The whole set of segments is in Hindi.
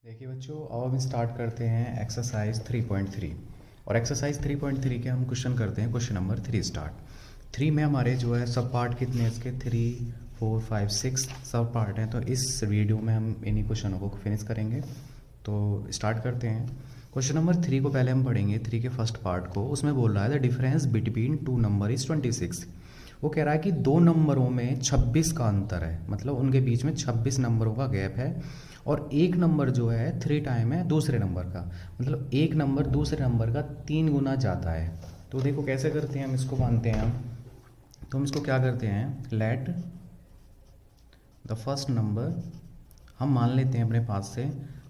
देखिए बच्चों, अब हम स्टार्ट करते हैं एक्सरसाइज 3.3। और एक्सरसाइज 3.3 के हम क्वेश्चन करते हैं क्वेश्चन नंबर 3 स्टार्ट। 3 में हमारे जो है सब पार्ट कितने हैं इसके 3, 4, 5, 6 सब पार्ट हैं। तो इस वीडियो में हम इन्हीं क्वेश्चनों को फिनिश करेंगे। तो स्टार्ट करते हैं। क्वेश्चन नंबर 3 को पहले हम पढ़ेंगे, 3 के फर्स्ट पार्ट को। उसमें बोल रहा है the difference between two number is 26। वो कह रहा है कि दो नंबरों में 26 का अंतर है, मतलब उनके बीच में 26 नंबरों का गैप है। और एक नंबर जो है 3 टाइम है दूसरे नंबर का, मतलब एक नंबर दूसरे नंबर का 3 गुना ज़्यादा है। तो देखो कैसे करते हैं हम इसको, मानते हैं हम। तो हम इसको क्या करते हैं, लेट द फर्स्ट नंबर, हम मान लेते हैं अपने पास से,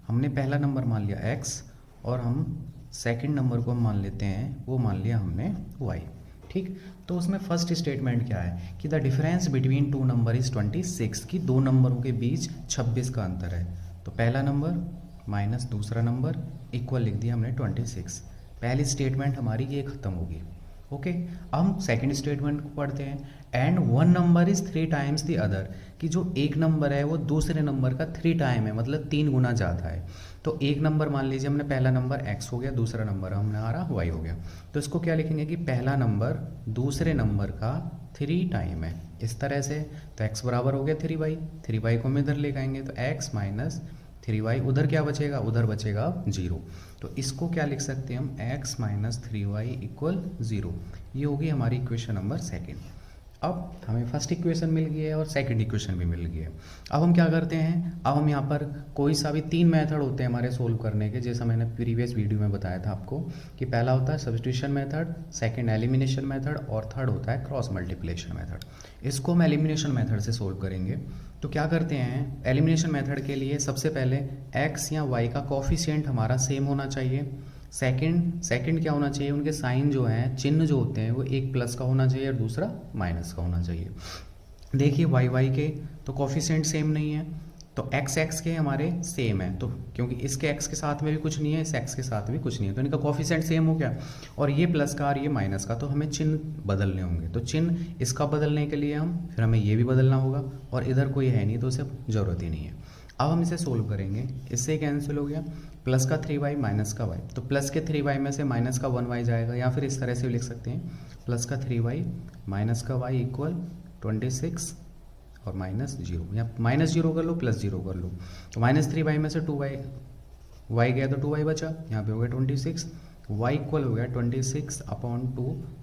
हमने पहला नंबर मान लिया x, और हम सेकंड नंबर को हम मान लेते हैं, वो मान लिया हमने y। ठीक, तो उसमें फर्स्ट स्टेटमेंट क्या है कि the difference between two number is 26, कि दो नंबरों के बीच 26 का अंतर है। तो पहला नंबर माइनस दूसरा नंबर इक्वल लिख दिया हमने 26। पहली स्टेटमेंट हमारी ये ख़त्म होगी। ओके, अब हम सेकंड स्टेटमेंट को पढ़ते हैं। And one number is 3 times the other, कि जो एक नंबर है वो दूसरे नंबर का 3 टाइम है, मतलब 3 गुना ज़्यादा है। तो एक नंबर मान लीजिए हमने, पहला नंबर x हो गया, दूसरा नंबर हमारा y हो गया। तो इसको क्या लिखेंगे कि पहला नंबर दूसरे नंबर का 3 टाइम है, इस तरह से। तो x बराबर हो गया 3y, 3y को हम इधर ले आएंगे तो x माइनस 3y, उधर क्या बचेगा, उधर बचेगा 0। तो इसको क्या लिख सकते हैं हम, x माइनस 3y इक्वल 0। ये होगी हमारी इक्वेशन नंबर सेकेंड। अब हमें फर्स्ट इक्वेशन मिल गई है और सेकंड इक्वेशन भी मिल गई है। अब हम क्या करते हैं, अब हम यहाँ पर कोई सा भी 3 मेथड होते हैं हमारे सोल्व करने के, जैसा मैंने प्रीवियस वीडियो में बताया था आपको कि पहला होता है substitution method, second elimination method, और थर्ड होता है क्रॉस मल्टीप्लिकेशन मेथड। इसको हम एलिमिनेशन मेथड से सोल्व करेंगे। तो क्या करते हैं, एलिमिनेशन मेथड के लिए सबसे पहले x या y का कोफिशिएंट हमारा सेम होना चाहिए। सेकंड क्या होना चाहिए, उनके साइन जो हैं, चिन्ह जो होते हैं, वो एक प्लस का होना चाहिए और दूसरा माइनस का होना चाहिए। देखिए y के तो कोफिशिएंट सेम नहीं है, तो x के हमारे सेम है, तो क्योंकि इसके x के साथ में भी कुछ नहीं है, इस x के साथ भी कुछ नहीं है, तो इनका कोफिशिएंट सेम हो गया। और ये प्लस का और ये माइनस का, तो हमें चिन्ह बदलने होंगे। तो चिन्ह इसका बदलने के लिए हम फिर हमें ये भी बदलना होगा, और इधर कोई है नहीं तो उसे ज़रूरत ही नहीं है। अब हम इसे सोल्व करेंगे, इससे कैंसिल हो गया, प्लस का 3y माइनस का y। तो प्लस के 3y में से माइनस का 1y जाएगा, या फिर इस तरह से भी लिख सकते हैं, प्लस का 3y माइनस का y इक्वल 26 और माइनस 0, या माइनस 0 कर लो, प्लस 0 कर लो। तो माइनस 3y में से 2y, y गया तो 2y बचा, यहाँ पे हो गया 26, y इक्वल हो गया 26 अपॉन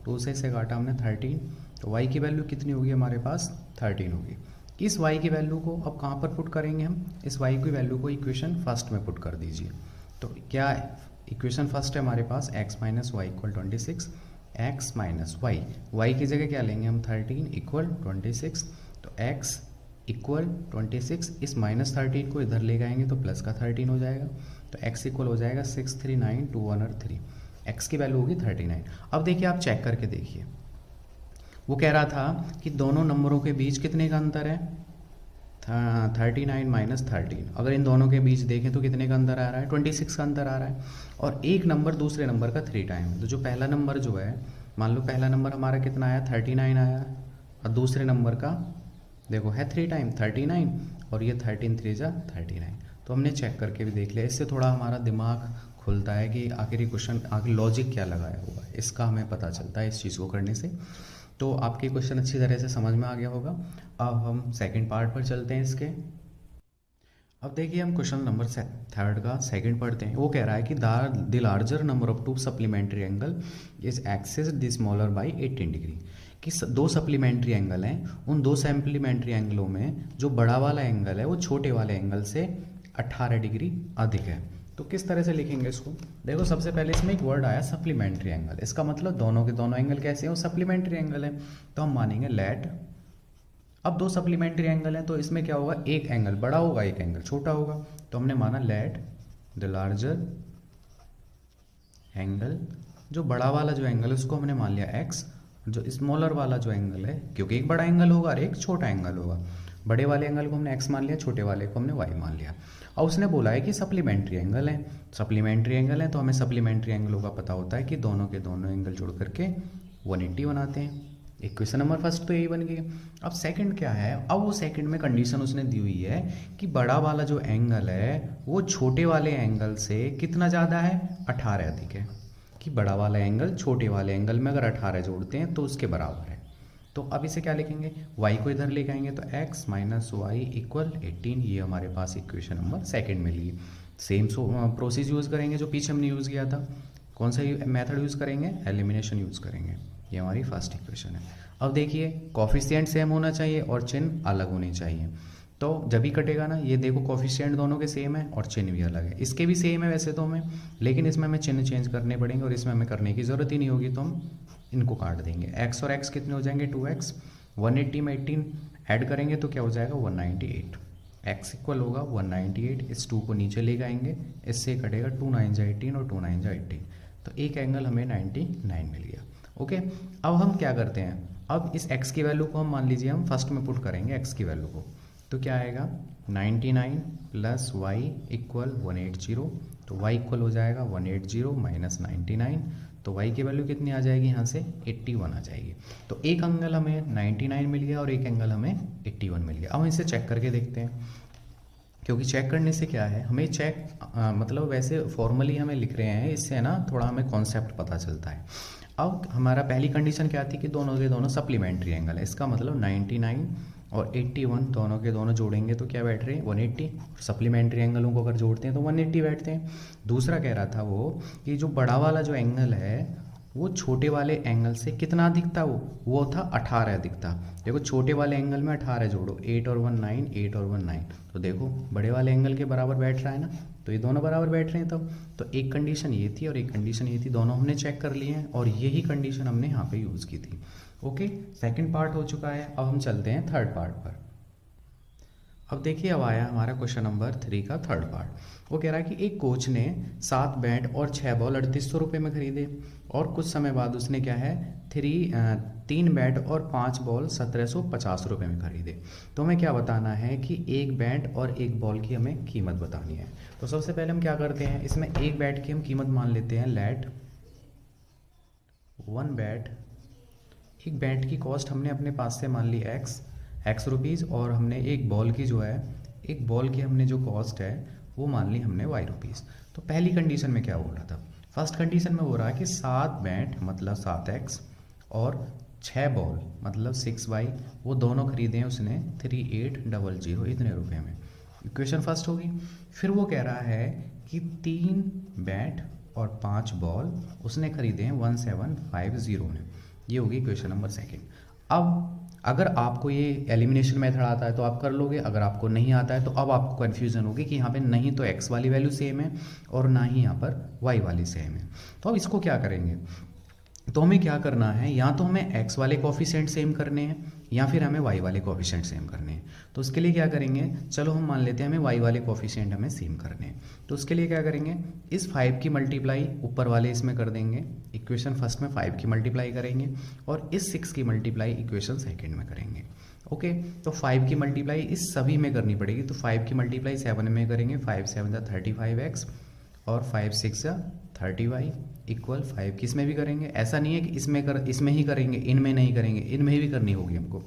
2 से इसे काटा हमने 13। तो y की वैल्यू कितनी होगी हमारे पास, 13 होगी। इस y की वैल्यू को अब कहाँ पर पुट करेंगे हम, इस y की वैल्यू को इक्वेशन फर्स्ट में पुट कर दीजिए। तो क्या इक्वेशन फर्स्ट है हमारे पास, x minus Y equal 26, x minus Y, y की जगह क्या लेंगे हम 13 इक्वल 26। तो x इक्वल 26, इस माइनस 13 को इधर ले जाएंगे तो प्लस का 13 हो जाएगा। तो x इक्वल हो जाएगा 6, 3, 9, 2, 1 और 3, x की वैल्यू होगी 39। अब देखिए, आप चेक करके देखिए, वो कह रहा था कि दोनों नंबरों के बीच कितने का अंतर है, 39 माइनस 13। अगर इन दोनों के बीच देखें तो कितने का अंतर आ रहा है, 26 का अंतर आ रहा है। और एक नंबर दूसरे नंबर का 3 टाइम है। तो जो पहला नंबर जो है, मान लो पहला नंबर हमारा कितना आया, 39 आया, और दूसरे नंबर का देखो है 3 टाइम 39, और ये 13 3 जा 39। तो हमने चेक करके भी देख लिया। इससे थोड़ा हमारा दिमाग खुलता है कि आखिर क्वेश्चन आगे लॉजिक क्या लगाया हुआ है, इसका हमें पता चलता है इस चीज़ को करने से। तो आपके क्वेश्चन अच्छी तरह से समझ में आ गया होगा। अब हम सेकंड पार्ट पर चलते हैं इसके। अब देखिए, हम क्वेश्चन नंबर थर्ड का सेकंड पढ़ते हैं। वो कह रहा है कि the larger number of two supplementary angle is excess the smaller by 18 degree, कि दो सप्लीमेंट्री एंगल हैं, उन दो सप्लीमेंट्री एंगलों में जो बड़ा वाला एंगल है वो छोटे वाले एंगल से 18 डिग्री अधिक है। तो किस तरह से लिखेंगे इसको, देखो सबसे पहले इसमें एक वर्ड आया सप्लीमेंट्री एंगल, इसका मतलब दोनों के दोनों एंगल कैसे हैं, वो सप्लीमेंट्री एंगल है। तो हम मानेंगे लेट, अब दो सप्लीमेंट्री एंगल हैं तो इसमें क्या होगा, एक एंगल बड़ा होगा, एक एंगल छोटा होगा। तो हमने माना लेट द लार्जर एंगल, जो बड़ा वाला जो एंगल है उसको हमने मान लिया x, जो स्मॉलर वाला जो एंगल है, क्योंकि एक बड़ा एंगल होगा और एक छोटा एंगल होगा, बड़े वाले एंगल को हमने x मान लिया, छोटे वाले को हमने y मान लिया। और उसने बोला है कि सप्लीमेंट्री एंगल है, सप्लीमेंट्री एंगल है तो हमें सप्लीमेंट्री एंगलों का पता होता है कि दोनों के दोनों एंगल जोड़ करके 180 बनाते हैं। इक्वेशन नंबर फर्स्ट तो यही बन गई। अब सेकंड क्या है, अब वो सेकंड में कंडीशन उसने दी हुई है कि बड़ा वाला जो एंगल है वो छोटे वाले एंगल से कितना ज़्यादा है, 18 अधिक है। कि बड़ा वाला एंगल छोटे वाले एंगल में अगर 18 जोड़ते हैं तो उसके बराबर है। तो अब इसे क्या लिखेंगे, y को इधर लेके आएंगे तो x माइनस वाई इक्वल 18। ये हमारे पास इक्वेशन नंबर सेकंड में ली। सेम प्रोसेस यूज़ करेंगे जो पीछे हमने यूज़ किया था। कौन सा मेथड यूज़ करेंगे, एलिमिनेशन यूज़ करेंगे। ये हमारी फर्स्ट इक्वेशन है। अब देखिए कॉफिशिएंट सेम होना चाहिए और चिन्ह अलग होने चाहिए, तो जब भी कटेगा ना, ये देखो कॉफिशिएंट दोनों के सेम है और चिन्ह भी अलग है। इसके भी सेम है वैसे तो हमें, लेकिन इसमें हमें चिन्ह चेंज करने पड़ेंगे और इसमें हमें करने की ज़रूरत ही नहीं होगी, तो हम इनको काट देंगे। x और x कितने हो जाएंगे, 2x। 180 में 18 ऐड करेंगे तो क्या हो जाएगा, 198। x इक्वल होगा 198। इस 2 को नीचे ले आएंगे, इससे कटेगा 2 9 जा 18 और 2 9 जा 18, तो एक एंगल हमें 99 मिल गया। ओके, अब हम क्या करते हैं, अब इस x की वैल्यू को हम मान लीजिए हम फर्स्ट में पुट करेंगे x की वैल्यू को, तो क्या आएगा 99 प्लस वाई इक्वल 180। तो y इक्वल हो जाएगा 180 माइनस 99, तो y की वैल्यू कितनी आ जाएगी, यहाँ से 81 आ जाएगी। तो एक एंगल हमें 99 मिल गया और एक एंगल हमें 81 मिल गया। अब हम इसे चेक करके देखते हैं, क्योंकि चेक करने से क्या है, हमें चेक मतलब वैसे फॉर्मली हमें लिख रहे हैं, इससे ना थोड़ा हमें कॉन्सेप्ट पता चलता है। अब हमारा पहली कंडीशन क्या थी कि दोनों के दोनों सप्लीमेंट्री एंगल है। इसका मतलब 99 और 81 दोनों के दोनों जोड़ेंगे तो क्या बैठ रहे हैं, 180। सप्लीमेंट्री एंगलों को अगर जोड़ते हैं तो 180 बैठते हैं। दूसरा कह रहा था वो कि जो बड़ा वाला जो एंगल है वो छोटे वाले एंगल से कितना अधिक था, वो था 18 अधिक था। देखो छोटे वाले एंगल में 18 जोड़ो, 8 और 1 9, 8 और 1 9, तो देखो बड़े वाले एंगल के बराबर बैठ रहा है ना, तो ये दोनों बराबर बैठ रहे हैं तब। तो एक कंडीशन ये थी और एक कंडीशन ये थी, दोनों हमने चेक कर लिए हैं और यही कंडीशन हमने यहाँ पे यूज़ की थी। ओके, सेकंड पार्ट हो चुका है। अब हम चलते हैं थर्ड पार्ट पर। अब देखिए, अब आया हमारा क्वेश्चन नंबर 3 का थर्ड पार्ट। वो कह रहा है कि एक कोच ने 7 बैट और 6 बॉल 3800 रुपये में खरीदे और कुछ समय बाद उसने क्या है 3 बैट और 5 बॉल 1750 रुपये में खरीदे। तो हमें क्या बताना है कि एक बैट और एक बॉल की हमें कीमत बतानी है। तो सबसे पहले हम क्या करते हैं, इसमें एक बैट की हम कीमत मान लेते हैं, लेट 1 बैट। एक बैट की कॉस्ट हमने अपने पास से मान ली x रुपीज़, और हमने एक बॉल की जो है, एक बॉल की हमने जो कॉस्ट है वो मान ली हमने y रुपीज़। तो पहली कंडीशन में क्या हो रहा था, फर्स्ट कंडीशन में हो रहा है कि 7 बैट मतलब 7x और 6 बॉल मतलब 6y, वो दोनों खरीदे हैं उसने 3800 इतने रुपए में। इक्वेशन फर्स्ट होगी। फिर वो कह रहा है कि 3 बैट और 5 बॉल उसने खरीदे हैं 1750 में। ये होगी इक्वेशन नंबर सेकंड। अब अगर आपको ये एलिमिनेशन मेथड आता है तो आप कर लोगे, अगर आपको नहीं आता है तो अब आपको कन्फ्यूजन होगी कि यहाँ पे नहीं तो x वाली वैल्यू सेम है और ना ही यहाँ पर y वाली सेम है। तो अब इसको क्या करेंगे, तो हमें क्या करना है, या तो हमें x वाले कोफिशिएंट सेम करने हैं या फिर हमें y वाले कोफिशिएंट सेम करने हैं। तो उसके लिए क्या करेंगे, चलो हम मान लेते हैं हमें y वाले कोफिशिएंट हमें सेम करने हैं। तो उसके लिए क्या करेंगे, इस 5 की मल्टीप्लाई ऊपर वाले इसमें कर देंगे, इक्वेशन फर्स्ट में 5 की मल्टीप्लाई करेंगे और इस 6 की मल्टीप्लाई इक्वेशन सेकेंड में करेंगे। ओके, तो 5 की मल्टीप्लाई इस सभी में करनी पड़ेगी। तो 5 की मल्टीप्लाई 7 में करेंगे, 5 7 जा 35x और 5 6 जा 30y इक्वल 5 किस में भी करेंगे। ऐसा नहीं है कि इसमें ही करेंगे, इनमें नहीं करेंगे, इनमें भी करनी होगी हमको।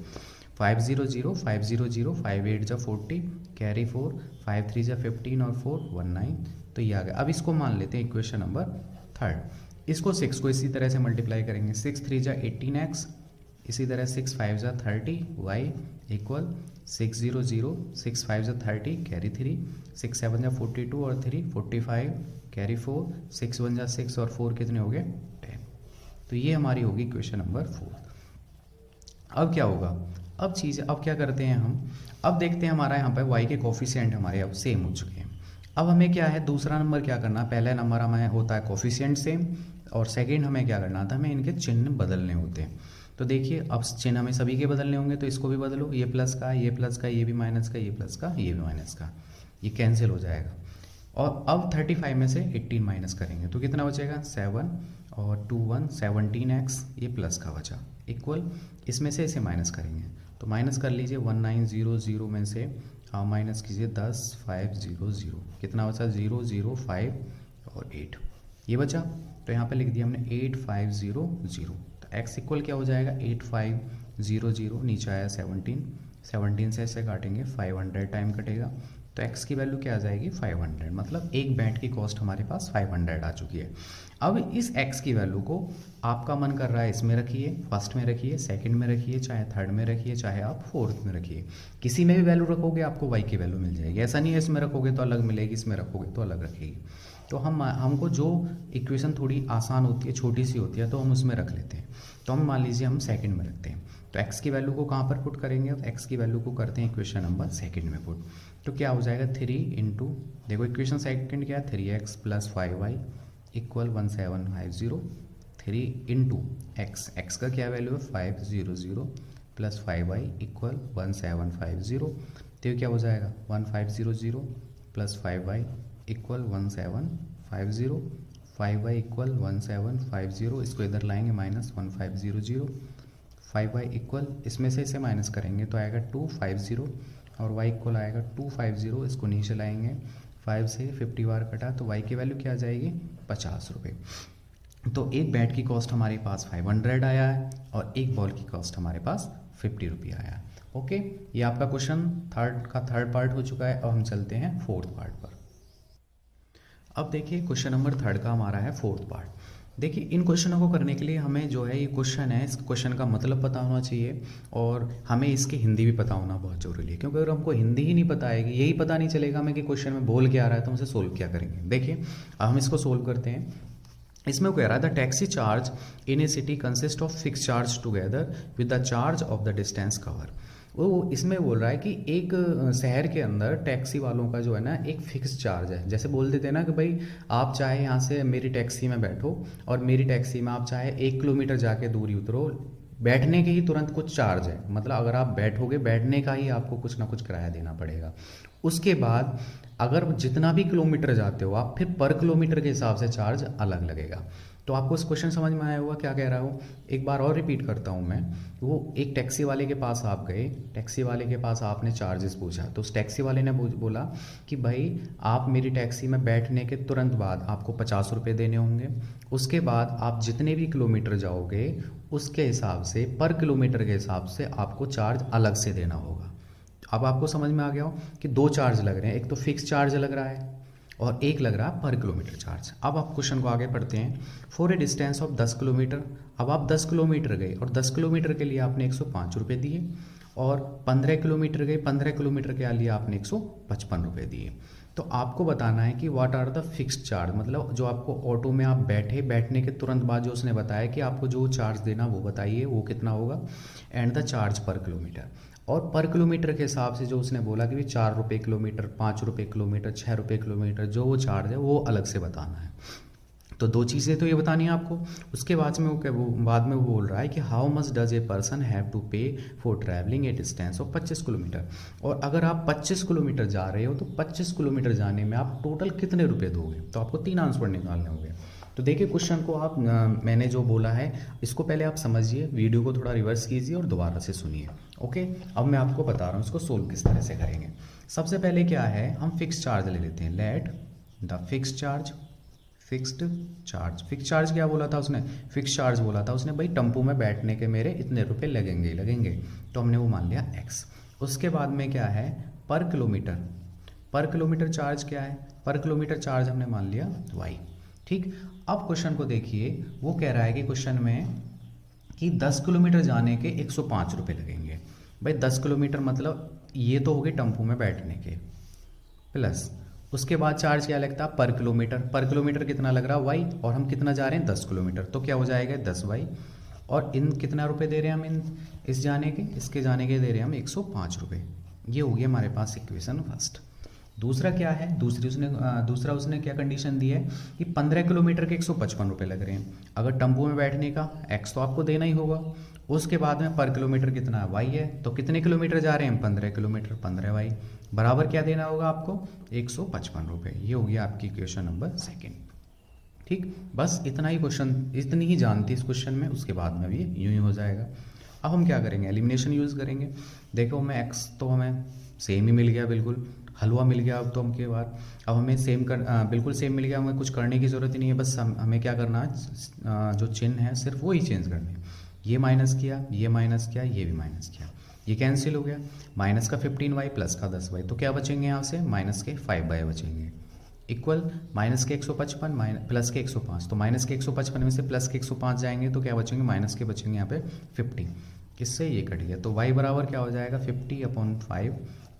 5 0 0 5 0 0 5 8 जा 40 कैरी 4 5 3 जा 15 और 4 1 9, तो ये आ गया। अब इसको मान लेते हैं इक्वेशन नंबर थर्ड। इसको 6 को इसी तरह से मल्टीप्लाई करेंगे, 6 3 जा 18x, इसी तरह 6 5 जा 30 y इक्वल 6 0 0 6 5 जा 30 कैरी 3 6 7 जा 42 और 3 45 कैरी 4 6 1 जा 6 और 4 कितने हो गए 10। तो ये हमारी होगी इक्वेशन नंबर 4। अब क्या होगा, अब क्या करते हैं हम, अब देखते हैं हमारा यहाँ पे y के कोफिशिएंट हमारे अब सेम हो चुके हैं। अब हमें क्या है, दूसरा नंबर क्या करना, पहला नंबर हमें होता है कोफिशिएंट सेम और सेकेंड हमें क्या करना था, हमें इनके चिन्ह बदलने होते हैं। तो देखिए अब चिन्ह हमें सभी के बदलने होंगे, तो इसको भी बदलो, ये प्लस का, ये प्लस का, ये भी माइनस का, ये प्लस का, ये भी माइनस का, ये कैंसिल हो जाएगा। और अब 35 में से 18 माइनस करेंगे तो कितना बचेगा 7 और 2 1 17x, ये प्लस का बचा इक्वल, इसमें से इसे माइनस करेंगे तो माइनस कर लीजिए 1900 में से माइनस कीजिए 10 500, कितना बचा 0 0 5 और 8, ये बचा। तो यहाँ पे लिख दिया हमने 8500। तो x इक्वल क्या हो जाएगा 8500, नीचे आया 17 से ऐसे काटेंगे 500 टाइम कटेगा, तो x की वैल्यू क्या आ जाएगी 500, मतलब एक बैंड की कॉस्ट हमारे पास 500 आ चुकी है। अब इस x की वैल्यू को आपका मन कर रहा है इसमें रखिए, फर्स्ट में रखिए, सेकंड में रखिए, चाहे थर्ड में रखिए, चाहे आप फोर्थ में रखिए, किसी में भी वैल्यू रखोगे आपको y की वैल्यू मिल जाएगी। ऐसा नहीं है इसमें रखोगे तो अलग मिलेगी, इसमें रखोगे तो अलग रखेगी। तो हमको जो इक्वेशन थोड़ी आसान होती है, छोटी सी होती है, तो हम उसमें रख लेते हैं। तो हम मान लीजिए हम सेकंड में रखते हैं, तो x की वैल्यू को कहाँ पर पुट करेंगे, तो x की वैल्यू को करते हैं इक्वेशन नंबर सेकंड में पुट। तो क्या हो जाएगा 3 इंटू, देखो इक्वेशन सेकंड क्या है 3x plus 5y equal 1750, 3 into x का क्या वैल्यू है 500 प्लस 5y इक्वल 1750, तो ये क्या हो जाएगा 1500 plus 5y equal 1750, 5y equal 1750, इसको इधर लाएंगे माइनस 1500, 5y इक्वल इसमें से इसे माइनस करेंगे तो आएगा 250 और y इक्वल आएगा 250, इसको नीचे लाएंगे 5 से 50 बार कटा तो y की वैल्यू क्या आ जाएगी 50 रुपये। तो एक बैट की कॉस्ट हमारे पास 500 आया है और एक बॉल की कॉस्ट हमारे पास 50 रुपये आया है। ओके, ये आपका क्वेश्चन थर्ड पार्ट हो चुका है। अब हम चलते हैं फोर्थ पार्ट पर। अब देखिए क्वेश्चन नंबर थर्ड का हमारा है फोर्थ पार्ट। देखिए इन क्वेश्चनों को करने के लिए हमें जो है ये क्वेश्चन है, इस क्वेश्चन का मतलब पता होना चाहिए और हमें इसकी हिंदी भी पता होना बहुत ज़रूरी है, क्योंकि अगर हमको हिंदी ही नहीं पता आएगी, यही पता नहीं चलेगा हमें कि क्वेश्चन में बोल क्या आ रहा है, तो हम इसे सोल्व क्या करेंगे। देखिए अब हम इसको सोल्व करते हैं। इसमें वो कह रहा है the taxi charge in A city consist of fix charge together with the charge of the distance cover. वो इसमें बोल रहा है कि एक शहर के अंदर टैक्सी वालों का जो है ना एक फिक्स चार्ज है। जैसे बोल देते हैं ना कि भाई आप चाहे यहाँ से मेरी टैक्सी में बैठो और मेरी टैक्सी में आप चाहे 1 किलोमीटर जाके दूरी उतरो, बैठने के ही तुरंत कुछ चार्ज है, मतलब अगर आप बैठोगे बैठने का ही आपको कुछ ना कुछ किराया देना पड़ेगा। उसके बाद अगर जितना भी किलोमीटर जाते हो आप, फिर पर किलोमीटर के हिसाब से चार्ज अलग लगेगा। तो आपको इस क्वेश्चन समझ में आया होगा क्या कह रहा हूँ। एक बार और रिपीट करता हूँ मैं। वो एक टैक्सी वाले के पास आप गए, टैक्सी वाले के पास आपने चार्जेस पूछा, तो उस टैक्सी वाले ने बोला कि भाई आप मेरी टैक्सी में बैठने के तुरंत बाद आपको 50 रुपये देने होंगे, उसके बाद आप जितने भी किलोमीटर जाओगे उसके हिसाब से पर किलोमीटर के हिसाब से आपको चार्ज अलग से देना होगा। अब आपको समझ में आ गया हो कि दो चार्ज लग रहे हैं, एक तो फिक्स चार्ज लग रहा है और एक लग रहा है पर किलोमीटर चार्ज। अब आप क्वेश्चन को आगे पढ़ते हैं। For a distance of 10 kilometre, अब आप 10 किलोमीटर गए और 10 किलोमीटर के लिए आपने 105 रुपये दिए, और 15 किलोमीटर गए, 15 किलोमीटर के लिए आपने 155 रुपये दिए। तो आपको बताना है कि what are the fixed charge, मतलब जो आपको ऑटो में आप बैठने के तुरंत बाद जो उसने बताया कि आपको जो चार्ज देना वो बताइए वो कितना होगा, एंड द चार्ज पर किलोमीटर। और पर किलोमीटर के हिसाब से जो उसने बोला कि 4 रुपये किलोमीटर, 5 रुपये किलोमीटर, 6 रुपये किलोमीटर, जो वो चार्ज है वो अलग से बताना है। तो दो चीज़ें तो ये बतानी है आपको। उसके बाद में वो बोल रहा है कि how much does a person have to pay for travelling a distance of 25 kilometre. और अगर आप 25 किलोमीटर जा रहे हो तो 25 किलोमीटर जाने में आप टोटल कितने रुपये दोगे, तो आपको 3 आंसर निकालने होंगे। तो देखिए क्वेश्चन को आप मैंने जो बोला है इसको पहले आप समझिए, वीडियो को थोड़ा रिवर्स कीजिए और दोबारा से सुनिए। ओके, अब मैं आपको बता रहा हूँ इसको सोल्व किस तरह से करेंगे। सबसे पहले क्या है, हम फिक्स चार्ज ले लेते हैं। Let the fix charge, fix charge क्या बोला था उसने, फिक्स चार्ज बोला था उसने भाई टेम्पो में बैठने के मेरे इतने रुपए लगेंगे, तो हमने वो मान लिया x। उसके बाद में क्या है पर किलोमीटर चार्ज क्या है, पर किलोमीटर चार्ज हमने मान लिया y। ठीक, अब क्वेश्चन को देखिए, वो कह रहा है कि क्वेश्चन में कि 10 किलोमीटर जाने के 105 रुपये लगेंगे। भाई 10 किलोमीटर मतलब ये तो हो गए टेम्पो में बैठने के, प्लस उसके बाद चार्ज क्या लगता है पर किलोमीटर कितना लग रहा है वाई, और हम कितना जा रहे हैं 10 किलोमीटर, तो क्या हो जाएगा 10y। और इन कितना रुपए दे रहे हैं हम इसके जाने के दे रहे हैं हम 105 रुपये। ये हो गया हमारे पास इक्वेशन फर्स्ट। दूसरा क्या है, दूसरा उसने क्या कंडीशन दी है कि 15 किलोमीटर के 155 रुपये लग रहे हैं। अगर टेम्पो में बैठने का x तो आपको देना ही होगा, उसके बाद में पर किलोमीटर कितना है y है, तो कितने किलोमीटर जा रहे हैं 15 किलोमीटर, 15y बराबर क्या देना होगा आपको 155 रुपये। ये हो गया आपकी क्वेश्चन नंबर सेकेंड। ठीक, बस इतना ही क्वेश्चन, इतनी ही जानती इस क्वेश्चन में, उसके बाद में भी यूँ ही हो जाएगा। अब हम क्या करेंगे, एलिमिनेशन यूज़ करेंगे। देखो मैं x तो हमें सेम ही मिल गया बिल्कुल, हलवा मिल गया अब तो हमके बाद, अब हमें बिल्कुल सेम मिल गया, हमें कुछ करने की ज़रूरत ही नहीं है, बस हमें क्या करना है, जो चिन्ह है सिर्फ वो ही चेंज करने हैं। ये माइनस किया, ये माइनस किया, ये भी माइनस किया, ये कैंसिल हो गया। माइनस का 15y प्लस का 10y, तो क्या बचेंगे यहाँ से, माइनस के 5y बचेंगे, इक्वल माइनस के 155 प्लस के 105, तो माइनस के 155 में से प्लस के 105 जाएंगे तो क्या बचेंगे, माइनस के बचेंगे यहाँ पे 50, किससे ये कट गया, तो y बराबर क्या हो जाएगा 50/5,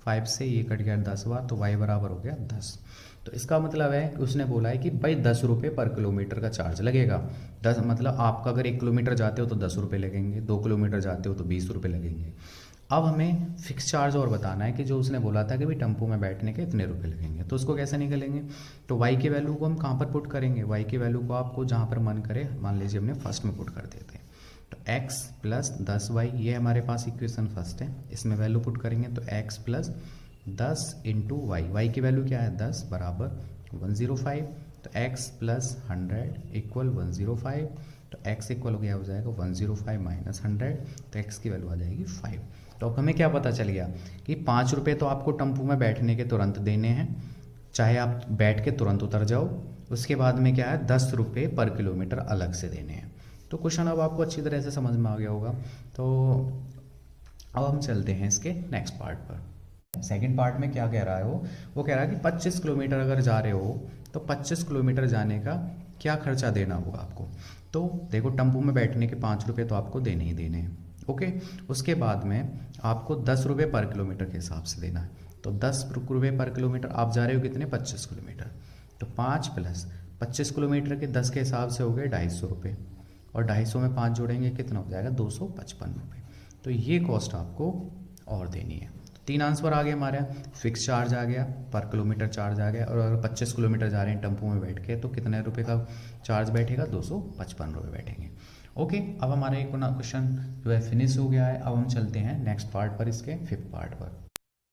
5 से ये कट गया 10 बार, तो y बराबर हो गया 10। तो इसका मतलब है उसने बोला है कि भाई 10 रुपये पर किलोमीटर का चार्ज लगेगा। 10 मतलब आपका अगर 1 किलोमीटर जाते हो तो 10 रुपये लगेंगे, 2 किलोमीटर जाते हो तो 20 रुपये लगेंगे। अब हमें फिक्स चार्ज और बताना है कि जो उसने बोला था कि भाई टेम्पो में बैठने के इतने रुपए लगेंगे, तो उसको कैसे निकलेंगे, तो y की वैल्यू को हम कहाँ पर पुट करेंगे, y की वैल्यू को आपको जहाँ पर मन करे, मान लीजिए हमने फर्स्ट में पुट कर देते हैं, तो x प्लस 10y, ये हमारे पास इक्वेशन फर्स्ट है, इसमें वैल्यू पुट करेंगे तो x प्लस 10 इंटू y की वैल्यू क्या है 10 बराबर 105, तो x प्लस 100 इक्वल 105, तो x इक्वल हो गया हो जाएगा 105 माइनस 100, तो x की वैल्यू आ जाएगी 5। तो अब हमें क्या पता चल गया कि 5 रुपये तो आपको टेम्पो में बैठने के तुरंत देने हैं, चाहे आप बैठ के तुरंत उतर जाओ, उसके बाद में क्या है 10 रुपये पर किलोमीटर अलग से देने हैं। तो क्वेश्चन अब आपको अच्छी तरह से समझ में आ गया होगा। तो अब हम चलते हैं इसके नेक्स्ट पार्ट पर। सेकंड पार्ट में क्या कह रहा है वो कह रहा है कि 25 किलोमीटर अगर जा रहे हो तो 25 किलोमीटर जाने का क्या खर्चा देना होगा आपको। तो देखो टेम्पो में बैठने के 5 रुपये तो आपको देने ही देने हैं, ओके। उसके बाद में आपको 10 रुपये पर किलोमीटर के हिसाब से देना है, तो 10 रुपये पर किलोमीटर आप जा रहे हो कितने 25 किलोमीटर, तो 5 प्लस 25 किलोमीटर के 10 के हिसाब से हो गए 250 रुपये, और 250 में 5 जोड़ेंगे कितना हो जाएगा 255 रुपये। तो ये कॉस्ट आपको और देनी है। तो 3 आंसर आ गए हमारे, फिक्स चार्ज आ गया, पर किलोमीटर चार्ज आ गया, और अगर 25 किलोमीटर जा रहे हैं टेम्पो में बैठ के तो कितने रुपये का चार्ज बैठेगा 255 रुपये बैठेंगे, ओके। अब हमारा एक क्वेश्चन जो है फिनिश हो गया है। अब हम चलते हैं नेक्स्ट पार्ट पर, इसके 5th पार्ट पर।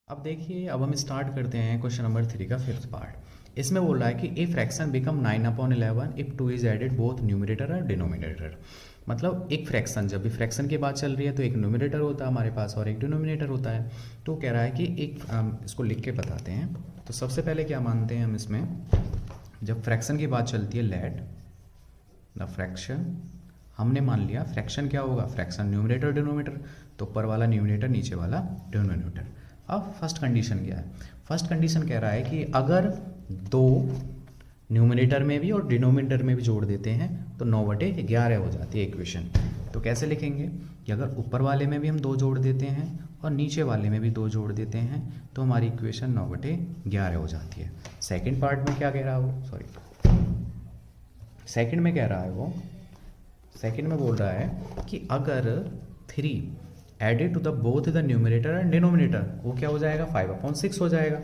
अब देखिए अब हम स्टार्ट करते हैं क्वेश्चन नंबर 3 का 5th पार्ट। इसमें बोल रहा है कि a fraction become 9/11 if 2 is added both numerator और डिनोमिनेटर। मतलब एक फ्रैक्शन, जब भी फ्रैक्शन की बात चल रही है तो एक न्यूमरेटर होता है हमारे पास और एक डिनोमिनेटर होता है। तो कह रहा है कि एक इसको लिख के बताते हैं। तो सबसे पहले क्या मानते हैं हम इसमें, जब फ्रैक्शन की बात चलती है लेट द फ्रैक्शन, हमने मान लिया फ्रैक्शन क्या होगा, फ्रैक्शन न्यूमरेटर डिनोमिनेटर, तो ऊपर वाला न्यूमरेटर नीचे वाला डिनोमिनेटर। अब फर्स्ट कंडीशन क्या है, फर्स्ट कंडीशन कह रहा है कि अगर 2 न्यूमरेटर में भी और डिनोमिनेटर में भी जोड़ देते हैं तो 9/11 हो जाती है इक्वेशन। तो कैसे लिखेंगे कि अगर ऊपर वाले में भी हम 2 जोड़ देते हैं और नीचे वाले में भी 2 जोड़ देते हैं तो हमारी इक्वेशन 9/11 हो जाती है। सेकेंड पार्ट में क्या कह रहा है वो, सेकेंड में कह रहा है वो, सेकेंड में बोल रहा है कि अगर 3 added to the both the numerator and denominator, वो क्या हो जाएगा 5/6 हो जाएगा।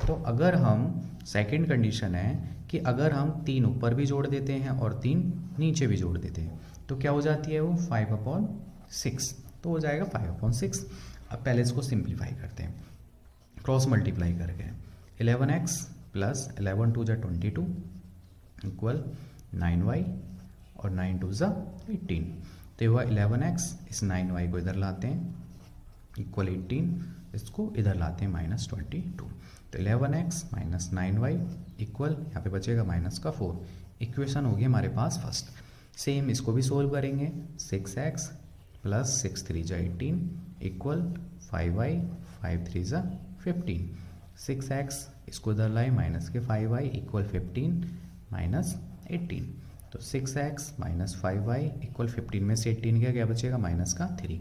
तो अगर हम, सेकेंड कंडीशन है कि अगर हम 3 ऊपर भी जोड़ देते हैं और 3 नीचे भी जोड़ देते हैं तो क्या हो जाती है वो 5/6, तो हो जाएगा 5/6। अब पहले इसको सिंप्लीफाई करते हैं, क्रॉस मल्टीप्लाई करके 11x प्लस 11 2 जा 22 इक्वल 9y और 9 2 जा 18। तो हुआ 11x, इस 9y को इधर लाते हैं इक्वल 18, इसको इधर लाते हैं -22। तो 11x माइनस 9y इक्वल यहाँ पे बचेगा माइनस का 4। इक्वेशन होगी हमारे पास फर्स्ट। सेम इसको भी सोल्व करेंगे, 6x प्लस 6 3 जा 18 इक्वल 5y 5 3 जा 15। 6x इसको इधर लाए माइनस के 5y इक्वल 15 माइनस 18। तो 6x माइनस 5y इक्वल 15 में से 18 क्या बचेगा माइनस का 3।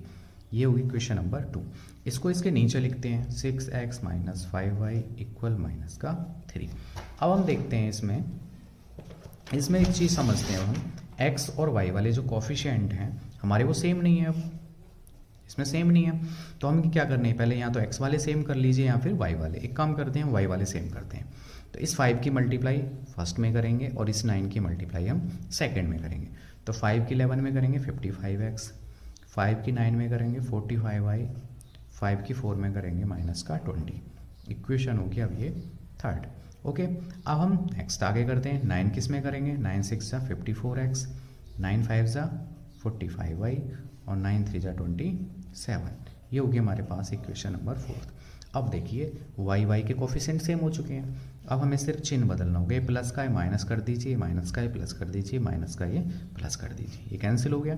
ये होगी क्वेश्चन नंबर 2। इसको इसके नीचे लिखते हैं 6x minus 5y equal minus का 3। अब हम देखते हैं इसमें एक चीज़ समझते हैं हम, x और y वाले जो कॉफिशिएंट हैं हमारे वो सेम नहीं है। अब इसमें सेम नहीं है तो हम क्या करने हैं, पहले यहाँ तो x वाले सेम कर लीजिए या फिर y वाले। एक काम करते हैं y वाले सेम करते हैं। तो इस 5 की मल्टीप्लाई फर्स्ट में करेंगे और इस 9 की मल्टीप्लाई हम सेकंड में करेंगे। तो 5 की 11 में करेंगे 55x, 5 की 9 में करेंगे 45y, 5 की 4 में करेंगे माइनस का 20। इक्वेशन होगी अब ये थर्ड, ओके। अब हम नेक्स्ट आगे करते हैं, 9 किस में करेंगे, 9 6 जा 54x, 9 5 जा 45y और 9 3 जा 27। ये होगी हमारे पास इक्वेशन नंबर 4। अब देखिए वाई के कोफिशिएंट सेम हो चुके हैं, अब हमें सिर्फ चिन्ह बदलना होगा, ये प्लस का है माइनस कर दीजिए, माइनस का है प्लस कर दीजिए, माइनस का ये प्लस कर दीजिए, ये कैंसिल हो गया।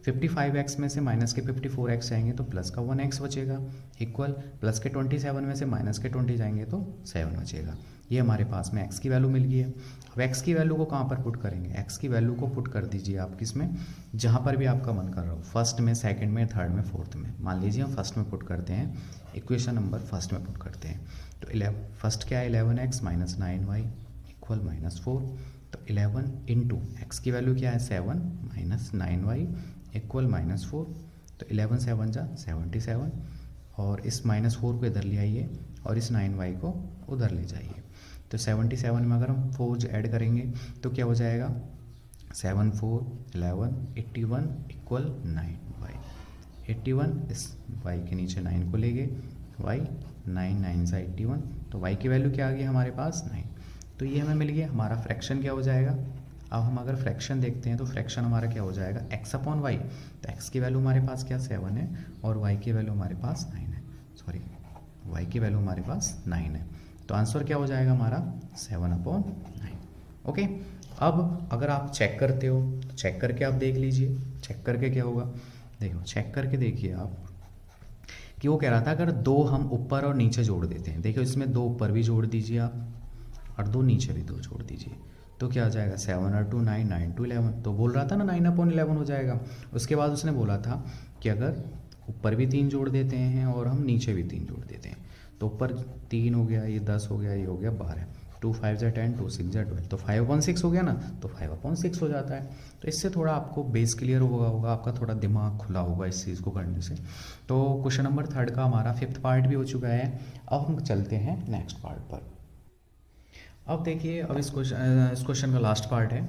55x में से माइनस के 54x जाएंगे तो प्लस का 1x बचेगा, इक्वल प्लस के 27 में से माइनस के 20 जाएंगे तो 7 बचेगा। ये हमारे पास में x की वैल्यू मिल गई है। अब x की वैल्यू को कहाँ पर पुट करेंगे, x की वैल्यू को पुट कर दीजिए आप किसमें, जहाँ पर भी आपका मन कर रहा हो, फर्स्ट में, सेकंड में, थर्ड में, फोर्थ में। मान लीजिए हम फर्स्ट में पुट करते हैं, इक्वेशन नंबर फर्स्ट में पुट करते हैं, तो 11 फर्स्ट क्या है 11x माइनस 9y इक्वल -4, तो 11 इंटू एक्स की वैल्यू क्या है 7 माइनस 9y इक्वल -4, तो 11 7 जा 77, और इस -4 को इधर ले आइए और इस 9y को उधर ले जाइए, तो 77 में अगर हम 4 ऐड करेंगे तो क्या हो जाएगा 7 4 11 81 इक्वल 9y, 81 इस y के नीचे 9 को ले गए, y 9 9 सा 81, तो y की वैल्यू क्या आ गई हमारे पास 9, तो ये हमें मिल गया। हमारा फ्रैक्शन क्या हो जाएगा, अब हम अगर फ्रैक्शन देखते हैं तो फ्रैक्शन हमारा क्या हो जाएगा x अपॉन वाई, तो x की वैल्यू हमारे पास क्या 7 है और y की वैल्यू हमारे पास 9 है, सॉरी y की वैल्यू हमारे पास 9 है, तो आंसर क्या हो जाएगा हमारा 7 अपॉन 9। ओके, अब अगर आप चेक करते हो तो चेक करके आप देख लीजिए, चेक करके क्या होगा, देखो चेक करके देखिए आप कि वो कह रहा था अगर 2 हम ऊपर और नीचे जोड़ देते हैं, देखिए इसमें 2 ऊपर भी जोड़ दीजिए आप और 2 नीचे भी 2 जोड़ दीजिए, तो क्या हो जाएगा 7 और 2 9 9 2 11, तो बोल रहा था ना 9 अपॉन 11 हो जाएगा। उसके बाद उसने बोला था कि अगर ऊपर भी 3 जोड़ देते हैं और हम नीचे भी 3 जोड़ देते हैं, तो ऊपर 3 हो गया, ये 10 हो गया, ये हो गया 12, 2 5 जा 10, 2 6 जा 12, तो 5/6 हो गया ना, तो 5/6 हो जाता है। तो इससे थोड़ा आपको बेस क्लियर होगा, आपका थोड़ा दिमाग खुला होगा इस चीज़ को करने से। तो क्वेश्चन नंबर 3 का हमारा 5th पार्ट भी हो चुका है। अब हम चलते हैं नेक्स्ट पार्ट पर। अब देखिए, अब इस क्वेश्चन का लास्ट पार्ट है,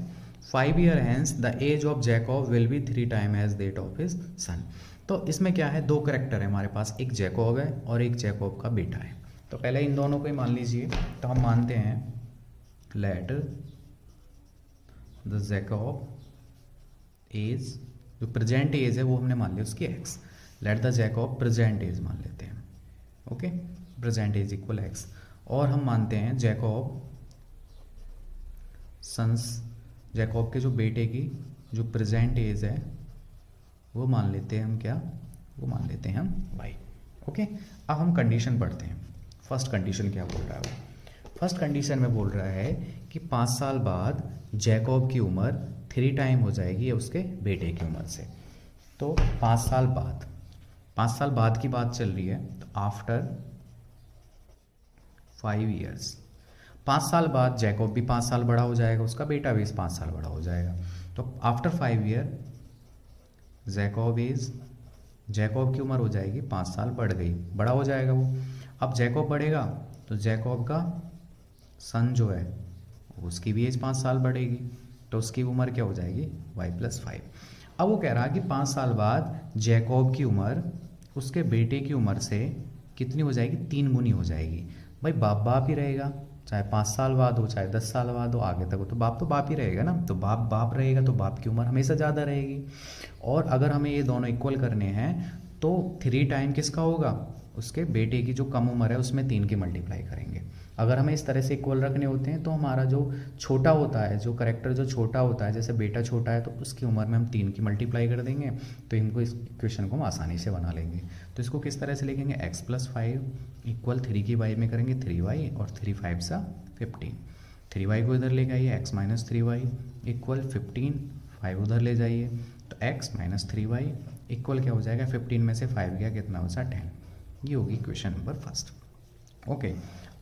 5 year hence the age of Jacob will be 3 time age that of his son. तो इसमें क्या है, 2 करेक्टर है हमारे पास, एक जैकब है और एक जैकब का बेटा है। तो पहले इन दोनों को ही मान लीजिए, तो हम मानते हैं लेट द जैकब एज, जो प्रेजेंट एज है वो हमने मान लिया उसकी x, let the Jacob present age मान लेते हैं, okay, present age equal x, और हम मानते हैं जैकब सन्स, जैकब के जो बेटे की जो प्रेजेंट एज है वो मान लेते हैं हम क्या, वो मान लेते हैं हम y, ओके। अब हम कंडीशन पढ़ते हैं। फर्स्ट कंडीशन क्या बोल रहा है वो, फर्स्ट कंडीशन में बोल रहा है कि 5 साल बाद जैकब की उम्र 3 टाइम हो जाएगी उसके बेटे की उम्र से। तो 5 साल बाद, 5 साल बाद की बात चल रही है, तो आफ्टर 5 ईयर्स, 5 साल बाद जैकब भी 5 साल बड़ा हो जाएगा, उसका बेटा भी 5 साल बड़ा हो जाएगा। तो आफ्टर 5 ईयर जैकब की उम्र हो जाएगी 5 साल बढ़ गई, बड़ा हो जाएगा वो। अब जैकब बढ़ेगा तो जैकब का सन जो है उसकी भी एज 5 साल बढ़ेगी, तो उसकी उम्र क्या हो जाएगी y+5। अब वो कह रहा है कि 5 साल बाद जैकब की उम्र उसके बेटे की उम्र से कितनी हो जाएगी, 3 गुनी हो जाएगी। भाई बाप बाप ही रहेगा, चाहे 5 साल बाद हो चाहे 10 साल बाद हो, आगे तक हो, तो बाप ही रहेगा ना, तो बाप रहेगा, तो बाप की उम्र हमेशा ज़्यादा रहेगी। और अगर हमें ये दोनों इक्वल करने हैं तो 3 टाइम किसका होगा, उसके बेटे की जो कम उम्र है उसमें 3 की मल्टीप्लाई करेंगे। अगर हमें इस तरह से इक्वल रखने होते हैं तो हमारा जो छोटा होता है, जो करेक्टर जो छोटा होता है, जैसे बेटा छोटा है तो उसकी उम्र में हम 3 की मल्टीप्लाई कर देंगे, तो इनको इस इक्वेशन को हम आसानी से बना लेंगे। तो इसको किस तरह से लिखेंगे, x+5 इक्वल 3 की y में करेंगे 3y और 3 5 सा 15, 3y को इधर ले जाइए, x - 3y इक्वल 15, 5 उधर ले जाइए, तो x - 3y इक्वल क्या हो जाएगा, 15 में से 5 गया कितना हो सा 10। ये होगी क्वेश्चन नंबर फर्स्ट, ओके।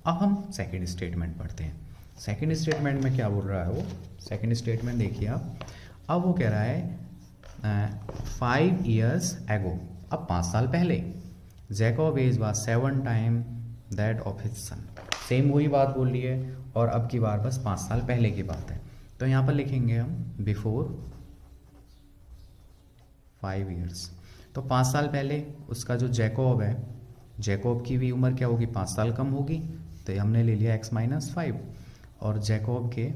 अब हम सेकंड स्टेटमेंट पढ़ते हैं। सेकंड स्टेटमेंट में क्या बोल रहा है वो, सेकंड स्टेटमेंट देखिए आप। अब वो कह रहा है 5 years ago, अब 5 साल पहले, Jacob age was 7 time that of his son. Same वही बात बोल रही है और अब की बार बस 5 साल पहले की बात है। तो यहाँ पर लिखेंगे हम बिफोर 5 years, तो 5 साल पहले उसका जो जैकब है, जैकब की भी उम्र क्या होगी, 5 साल कम होगी, तो हमने ले लिया x - 5, और जैकब के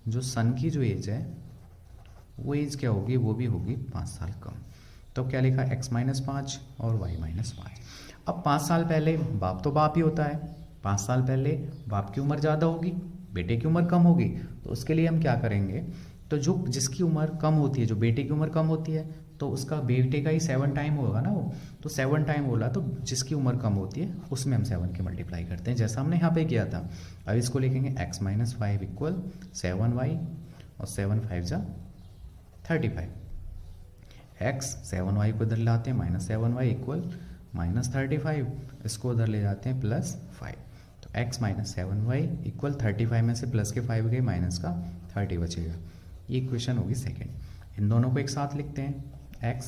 जो सन की जो एज है वो एज क्या होगी, वो भी होगी 5 साल कम। तो क्या लिखा, x - 5 और y - 5। अब 5 साल पहले बाप तो बाप ही होता है, 5 साल पहले बाप की उम्र ज़्यादा होगी, बेटे की उम्र कम होगी, तो उसके लिए हम क्या करेंगे, तो जो जिसकी उम्र कम होती है, जो बेटे की उम्र कम होती है, तो उसका बेटे का ही 7 टाइम होगा ना वो, तो 7 टाइम बोला तो जिसकी उम्र कम होती है उसमें हम 7 की मल्टीप्लाई करते हैं, जैसा हमने यहाँ पे किया था। अब इसको लिखेंगे x माइनस 5 इक्वल 7y और 7 5 जा 35। x 7y को इधर लाते हैं -7y इक्वल -35, इसको उधर ले जाते हैं +5, तो x माइनस 7y इक्वल 35 में से प्लस के 5 गए, माइनस का 30 बचेगा। ये इक्वेशन होगी सेकेंड। इन दोनों को एक साथ लिखते हैं, x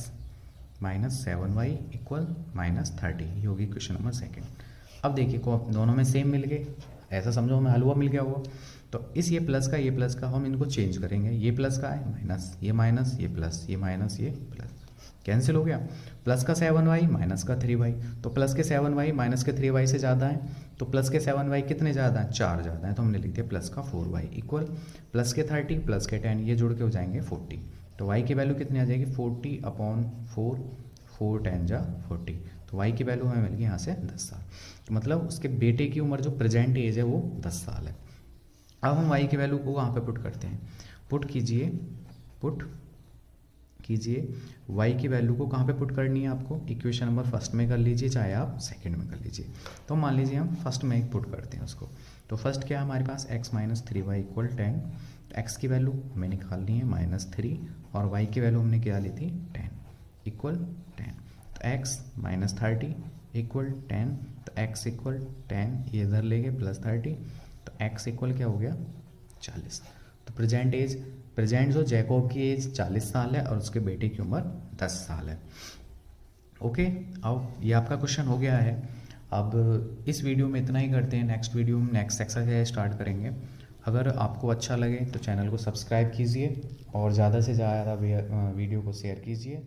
माइनस 7y इक्वल -30, ये होगी इक्वेशन नंबर सेकेंड। अब देखिए को दोनों में सेम मिल गए, ऐसा समझो हमें हलवा मिल गया हुआ, तो इस ये प्लस का हम इनको चेंज करेंगे, ये प्लस का है माइनस, ये माइनस, ये प्लस, ये माइनस, ये प्लस, कैंसिल हो गया। प्लस का 7y माइनस का 3y, तो प्लस के 7y माइनस के 3y से ज़्यादा है, तो प्लस के 7y कितने ज़्यादा हैं, 4 ज़्यादा है, तो हमने लिख दिया प्लस का 4y इक्वल प्लस के 30 प्लस के 10, ये जुड़ के हो जाएंगे 40, तो y की वैल्यू कितनी आ जाएगी 40/4, 4 10 जा 40, तो y की वैल्यू हमें मिल गई यहाँ से 10 साल, तो मतलब उसके बेटे की उम्र जो प्रेजेंट एज है वो 10 साल है। अब हम y की वैल्यू को वहाँ पे पुट करते हैं, पुट कीजिए y की वैल्यू को कहाँ पे पुट करनी है आपको, इक्वेशन नंबर फर्स्ट में कर लीजिए, चाहे आप सेकंड में कर लीजिए। तो मान लीजिए हम फर्स्ट में पुट करते हैं उसको, तो फर्स्ट क्या है हमारे पास x माइनस 3y इक्वल 10, तो x की वैल्यू हमें निकालनी है -3 और y की वैल्यू हमने क्या ली थी 10 इक्वल 10, तो x माइनस 30 इक्वल 10, तो x इक्वल 10, ये इधर ले गए +30, तो x इक्वल क्या हो गया 40। तो प्रेजेंट जो जैकब की एज 40 साल है और उसके बेटे की उम्र 10 साल है। ओके, अब ये आपका क्वेश्चन हो गया है। अब इस वीडियो में इतना ही करते हैं, नेक्स्ट वीडियो में नेक्स्ट एक्सरसाइज स्टार्ट करेंगे। अगर आपको अच्छा लगे तो चैनल को सब्सक्राइब कीजिए और ज़्यादा से ज़्यादा वीडियो को शेयर कीजिए।